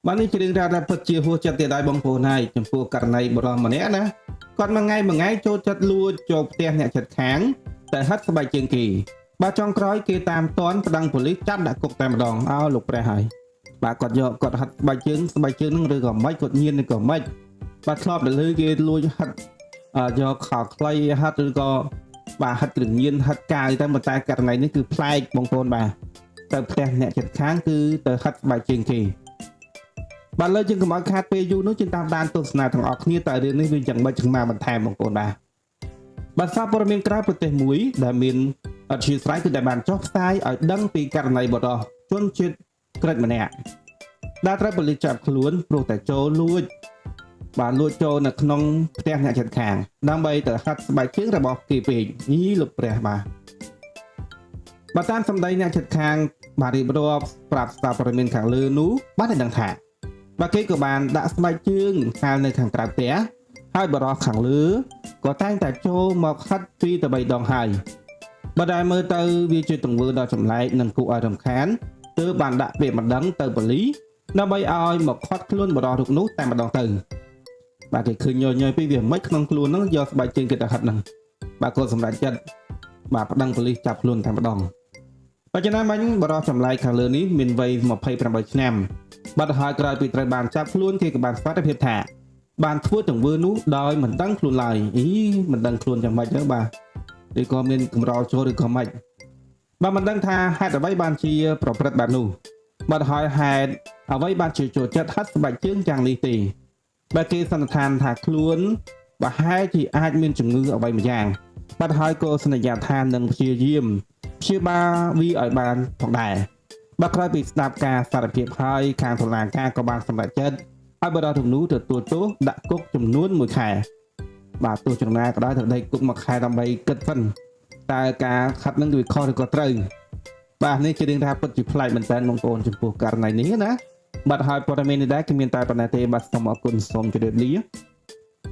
បាននេះជារឿងរ៉ាវដែលពិតជាហួសចិត្តទៀតហើយបងប្អូនហើយចំពោះករណីបរិសម្នាក់ណាគាត់មួយថ្ងៃចូលចិត្តលួចចូលផ្ទះអ្នកជិតខាងតែហិតស្បែកជើងគេបាទចុងក្រោយគេតាមតន់ប្តឹងប៉ូលីសចាប់ដាក់គុកតែម្ដងលោកព្រះហើយបាទគាត់យកគាត់ហិតស្បែកជើងហ្នឹងឬក៏មិនគាត់ញៀនឬក៏មិនបាទធ្លាប់តែលើគេលួចហិតយកខោខ្លីហិតឬក៏បាទហិតគ្រឿងញៀនហិតកាយតែប៉ុន្តែករណីនេះគឺប្លែកបងប្អូនបាទទៅផ្ទះអ្នកជិតខាងគឺទៅហិតស្បែកជើងគេបាទលើជាងកុំឲ្យខាតពេលយូរនោះជាតាមដានទស្សនាទាំងអស់គ្នាតើរឿងនេះវាយ៉ាងម៉េចចឹងមកបន្ថែមបងប្អូនបាទសារព័ត៌មានក្រៅប្រទេសមួយដែលមានអធិស្ឋានគឺដែលបានចុះផ្សាយឲ្យដឹងពីករណីបរិសុទ្ធជនជាតិក្រិចម្នាក់ដែលត្រូវប៉ូលីសចាប់ខ្លួនព្រោះតែចូលលួចចូលនៅក្នុងផ្ទះអ្នកជិតខាងដើម្បីទៅហាត់ស្បែកជើងរបស់គេពេកលោកព្រះបាទតាមសម្ដីអ្នកជិតខាងបាទរៀបរាប់ប្រាប់សារព័ត៌មានខាងលើនោះបានឲ្យដឹងថាបាទគេក៏បានដាក់ស្បែកជើងហាលនៅខាងក្រៅផ្ទះហើយបរិសុទ្ធខាងលើក៏តែងតែចូលមកហាត់2ទៅ3ដងហើយបើដែលមើលទៅវាជាទង្វើដ៏ចម្លែកនិងគួរឲ្យរំខានទើបបានដាក់ពាក្យបណ្ដឹងទៅប៉ូលីសដើម្បីឲ្យមកខាត់ខ្លួនបរិសុទ្ធរូបនោះតែម្ដងទៅបាទគេឃើញញយពីវាមិនក្នុងខ្លួនហ្នឹងយកស្បែកជើងគេទៅហាត់ហ្នឹងបាទគាត់សម្រេចចិត្តបាទប្តឹងប៉ូលីសចាប់ខ្លួនតែម្ដងបច្ចុប្បន្នមិញបរិសុទ្ធចម្លែកខាងលើនេះមានវ័យ28ឆ្នាំបាទហើយក្រោយពីត្រូវបានចាប់ខ្លួនគេក៏បានស្វត្ថិភាពថាបានធ្វើទង្វើនោះដោយមិនដឹងខ្លួនឡើយមិនដឹងខ្លួនយ៉ាងម៉េចទៅបាទឬក៏មានកម្រោលចូលឬក៏មិនបាទមិនដឹងថាហេតុអ្វីបានជាប្រព្រឹត្តបែបនោះបាទហើយហេតុអ្វីបានជាចូលចិត្តហាត់ស្បែកជើងយ៉ាងនេះទេបាទគេសន្និដ្ឋានថាខ្លួនប្រហែលជាអាចមានជំងឺអ្វីមួយយ៉ាងបាទហើយក៏សន្យាថានឹងព្យាបាលវាឲ្យបានផងដែរបាទក្រោយពីស្ដាប់ការសារភាពហើយខាងតុលាការក៏បានសម្រេចចិត្តឲ្យបរិសុទ្ធរូបនោះទទួលទោសដាក់គុកចំនួន1ខែបាទទោសចំណាក៏ដោយត្រូវដេកគុក1ខែដើម្បីគិតសិនតើការខាត់នឹងវាខុសឬក៏ត្រូវបាទនេះជារឿងថាពិតជាប្លែកមែនតើបងប្អូនចំពោះករណីនេះណាបាទហើយព័ត៌មាននេះដែរគឺមានតែប៉ុណ្ណេះទេបាទសូមអរគុណសូមជម្រាបលា